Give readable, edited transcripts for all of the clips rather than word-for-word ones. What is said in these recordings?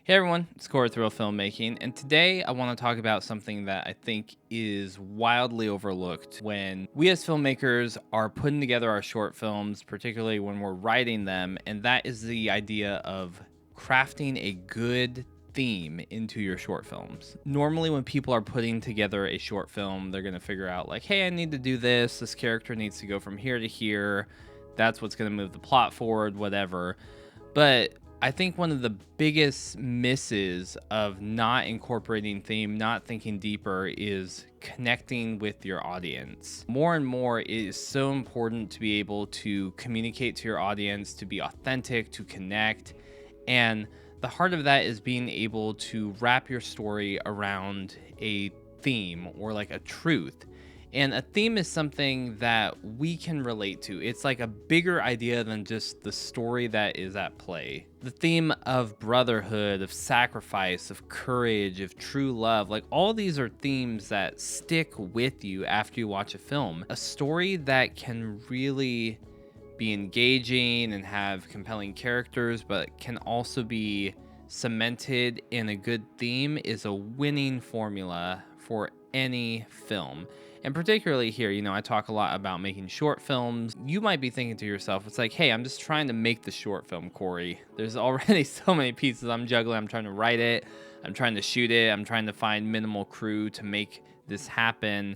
Hey everyone, it's Corey with Reel Filmmaking, and today I want to talk about something that I think is wildly overlooked when we as filmmakers are putting together our short films, particularly when we're writing them, and that is the idea of crafting a good theme into your short films. Normally when people are putting together a short film, they're going to figure out like, hey, I need to do this character needs to go from here to here, that's what's going to move the plot forward, whatever. But I think one of the biggest misses of not incorporating theme, not thinking deeper, is connecting with your audience. More and more, it is so important to be able to communicate to your audience, to be authentic, to connect. And the heart of that is being able to wrap your story around a theme or like a truth. And a theme is something that we can relate to. It's like a bigger idea than just the story that is at play. The theme of brotherhood, of sacrifice, of courage, of true love, like all these are themes that stick with you after you watch a film. A story that can really be engaging and have compelling characters, but can also be cemented in a good theme is a winning formula for any film. And particularly here, I talk a lot about making short films. You might be thinking to yourself, it's like, hey, I'm just trying to make the short film, Corey. There's already so many pieces I'm juggling. I'm trying to write it. I'm trying to shoot it. I'm trying to find minimal crew to make this happen.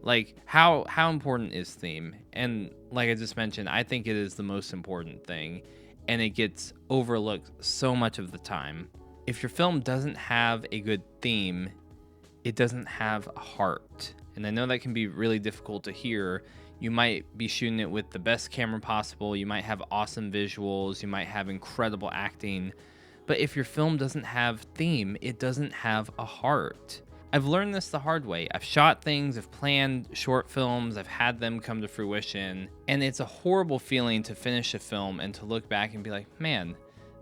Like, how important is theme? And like I just mentioned, I think it is the most important thing. And it gets overlooked so much of the time. If your film doesn't have a good theme, it doesn't have a heart. And I know that can be really difficult to hear. You might be shooting it with the best camera possible. You might have awesome visuals. You might have incredible acting. But if your film doesn't have theme, it doesn't have a heart. I've learned this the hard way. I've shot things, I've planned short films, I've had them come to fruition. And it's a horrible feeling to finish a film and to look back and be like, man,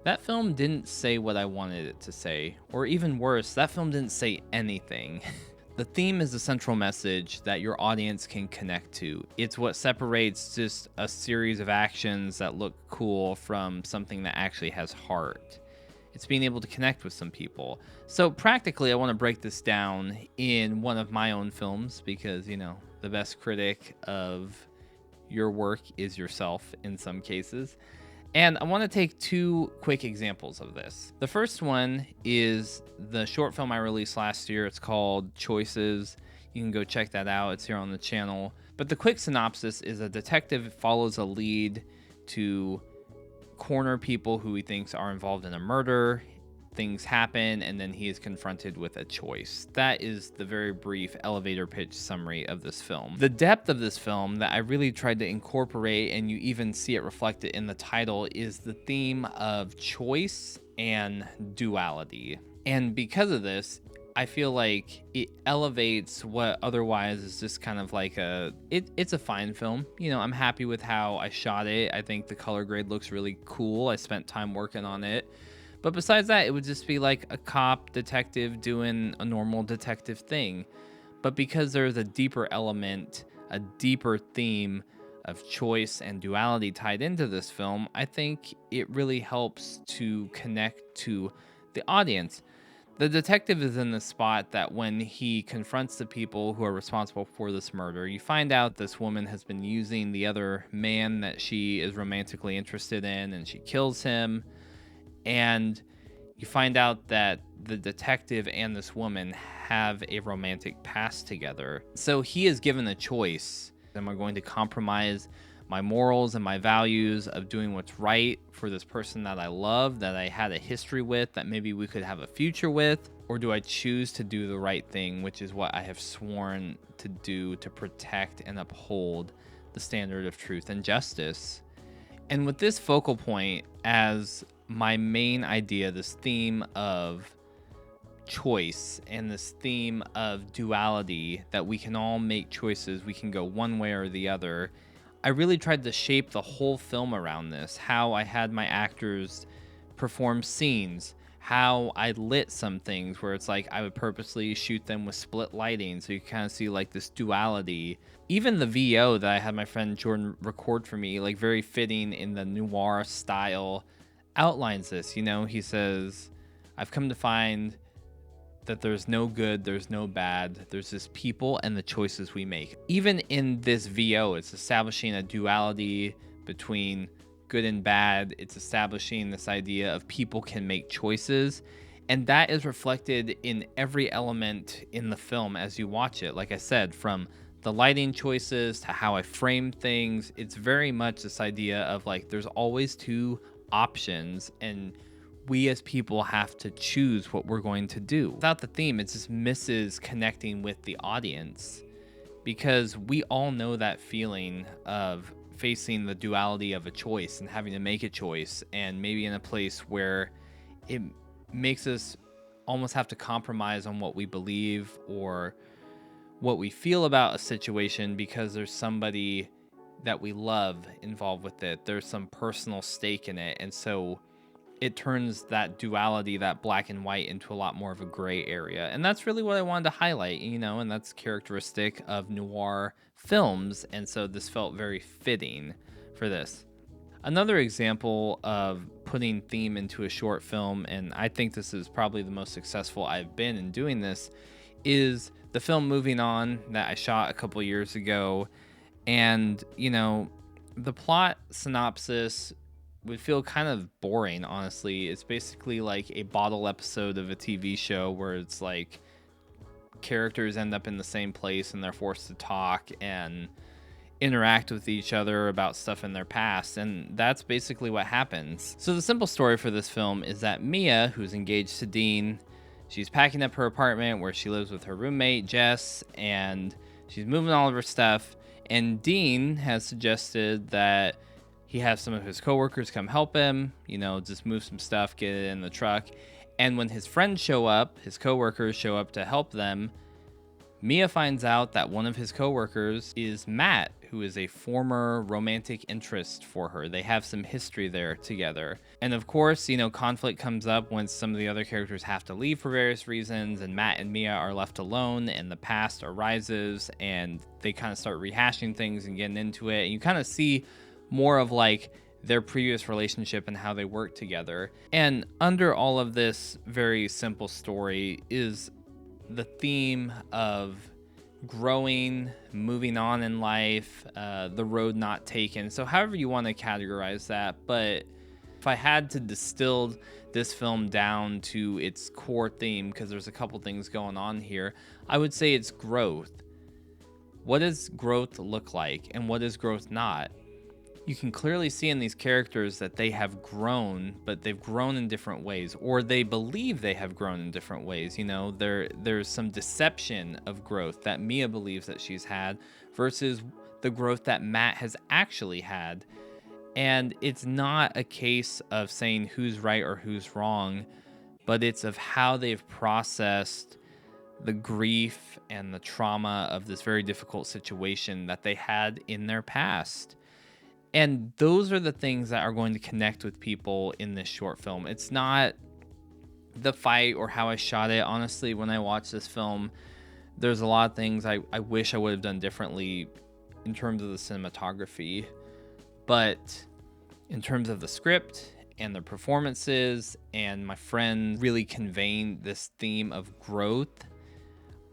that film didn't say what I wanted it to say. Or even worse, that film didn't say anything. The theme is the central message that your audience can connect to. It's what separates just a series of actions that look cool from something that actually has heart. It's being able to connect with some people. So practically, I want to break this down in one of my own films because, the best critic of your work is yourself in some cases. And I want to take two quick examples of this. The first one is the short film I released last year. It's called Choices. You can go check that out. It's here on the channel. But the quick synopsis is a detective follows a lead to corner people who he thinks are involved in a murder. Things happen, and then he is confronted with a choice. That is the very brief elevator pitch summary of this film. The depth of this film that I really tried to incorporate, and you even see it reflected in the title, is the theme of choice and duality. And because of this, I feel like it elevates what otherwise is just kind of like it's a fine film. I'm happy with how I shot it. I think the color grade looks really cool. I spent time working on it. But besides that, it would just be like a cop detective doing a normal detective thing. But because there's a deeper element, a deeper theme of choice and duality tied into this film, I think it really helps to connect to the audience. The detective is in the spot that when he confronts the people who are responsible for this murder, you find out this woman has been using the other man that she is romantically interested in, and she kills him. And you find out that the detective and this woman have a romantic past together. So he is given a choice. Am I going to compromise my morals and my values of doing what's right for this person that I love, that I had a history with, that maybe we could have a future with? Or do I choose to do the right thing, which is what I have sworn to do to protect and uphold the standard of truth and justice? And with this focal point as my main idea, this theme of choice and this theme of duality, that we can all make choices, we can go one way or the other, I really tried to shape the whole film around this. How I had my actors perform scenes, how I lit some things where it's like I would purposely shoot them with split lighting so you kind of see like this duality. Even the VO that I had my friend Jordan record for me, like very fitting in the noir style, outlines this. He says, I've come to find that there's no good, there's no bad, there's just people and the choices we make. Even in this VO, it's establishing a duality between good and bad. It's establishing this idea of people can make choices, and that is reflected in every element in the film as you watch it. Like I said, from the lighting choices to how I frame things, it's very much this idea of like there's always two options, and we as people have to choose what we're going to do. Without the theme, it just misses connecting with the audience, because we all know that feeling of facing the duality of a choice and having to make a choice, and maybe in a place where it makes us almost have to compromise on what we believe or what we feel about a situation because there's somebody that we love involved with it. There's some personal stake in it. And so it turns that duality, that black and white, into a lot more of a gray area. And that's really what I wanted to highlight, and that's characteristic of noir films. And so this felt very fitting for this. Another example of putting theme into a short film, and I think this is probably the most successful I've been in doing this, is the film Moving On that I shot a couple years ago. And, the plot synopsis would feel kind of boring, honestly. It's basically like a bottle episode of a TV show where it's like characters end up in the same place and they're forced to talk and interact with each other about stuff in their past, and that's basically what happens. So the simple story for this film is that Mia, who's engaged to Dean, she's packing up her apartment where she lives with her roommate Jess, and she's moving all of her stuff, and Dean has suggested that he have some of his coworkers come help him, just move some stuff, get it in the truck. And when his friends show up, his coworkers show up to help them, Mia finds out that one of his coworkers is Matt, who is a former romantic interest for her. They have some history there together. And of course, conflict comes up when some of the other characters have to leave for various reasons, and Matt and Mia are left alone, and the past arises, and they kind of start rehashing things and getting into it. And you kind of see more of like their previous relationship and how they work together. And under all of this very simple story is the theme of growing, moving on in life, the road not taken. So however you want to categorize that. But if I had to distill this film down to its core theme, because there's a couple things going on here, I would say it's growth. What does growth look like, and what is growth not? You can clearly see in these characters that they have grown, but they've grown in different ways, or they believe they have grown in different ways. There's some deception of growth that Mia believes that she's had versus the growth that Matt has actually had. And it's not a case of saying who's right or who's wrong, but it's of how they've processed the grief and the trauma of this very difficult situation that they had in their past. And those are the things that are going to connect with people in this short film. It's not the fight or how I shot it. Honestly, when I watch this film, there's a lot of things I wish I would have done differently in terms of the cinematography. But in terms of the script and the performances and my friend really conveying this theme of growth,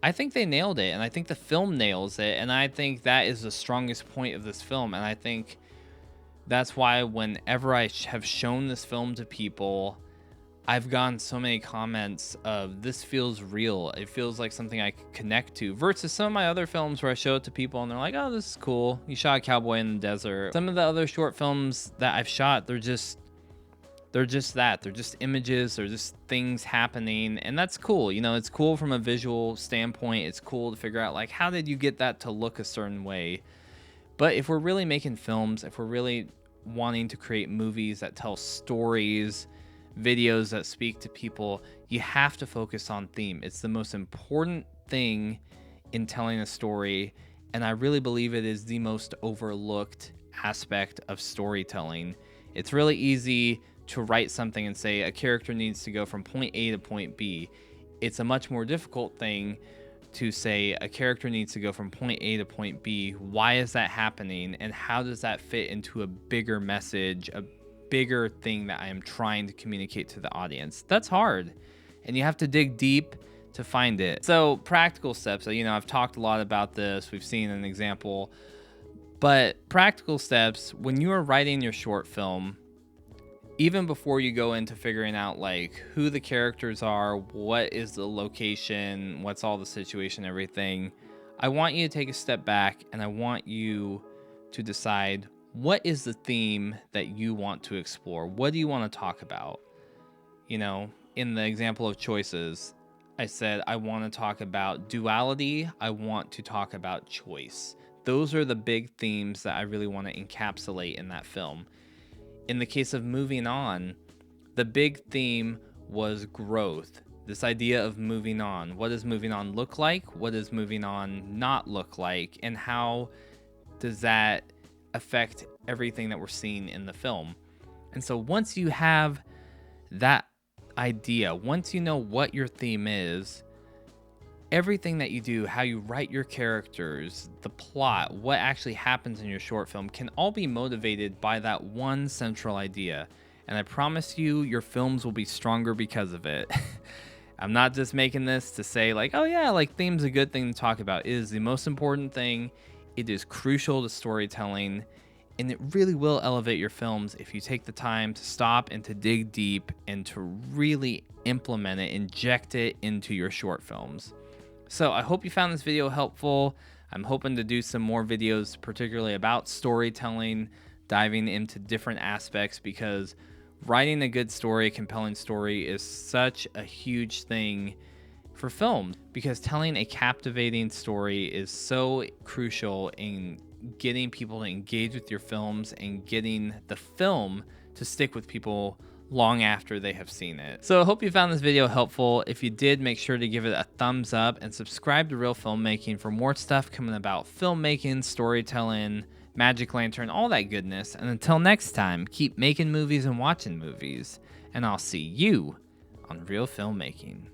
I think they nailed it. And I think the film nails it. And I think that is the strongest point of this film. And I think that's why whenever I have shown this film to people, I've gotten so many comments of this feels real. It feels like something I could connect to versus some of my other films where I show it to people and they're like, oh, this is cool. You shot a cowboy in the desert. Some of the other short films that I've shot, they're just that. They're just images. They're just things happening. And that's cool. It's cool from a visual standpoint. It's cool to figure out like, how did you get that to look a certain way? But if we're really making films, if we're really wanting to create movies that tell stories, videos that speak to people, you have to focus on theme. It's the most important thing in telling a story, and I really believe it is the most overlooked aspect of storytelling. It's really easy to write something and say a character needs to go from point A to point B. It's a much more difficult thing to say a character needs to go from point A to point B. Why is that happening? And how does that fit into a bigger message, a bigger thing that I am trying to communicate to the audience? That's hard. and you have to dig deep to find it. So practical steps, I've talked a lot about this. We've seen an example, but practical steps when you are writing your short film, even before you go into figuring out like who the characters are, what is the location, what's all the situation, everything, I want you to take a step back and I want you to decide what is the theme that you want to explore. What do you want to talk about? In the example of choices, I said I want to talk about duality. I want to talk about choice. Those are the big themes that I really want to encapsulate in that film. In the case of moving on, the big theme was growth. This idea of moving on. What does moving on look like? What does moving on not look like? And how does that affect everything that we're seeing in the film? And so once you have that idea, once you know what your theme is, everything that you do, how you write your characters, the plot, what actually happens in your short film can all be motivated by that one central idea. And I promise you, your films will be stronger because of it. I'm not just making this to say like, oh yeah, like theme's a good thing to talk about. It is the most important thing. It is crucial to storytelling, and it really will elevate your films if you take the time to stop and to dig deep and to really implement it, inject it into your short films. So I hope you found this video helpful. I'm hoping to do some more videos, particularly about storytelling, diving into different aspects, because writing a good story, a compelling story, is such a huge thing for film, because telling a captivating story is so crucial in getting people to engage with your films and getting the film to stick with people long after they have seen it. So I hope you found this video helpful. If you did, make sure to give it a thumbs up and subscribe to Reel Filmmaking for more stuff coming about filmmaking, storytelling, Magic Lantern, all that goodness. And until next time, keep making movies and watching movies, and I'll see you on Reel Filmmaking.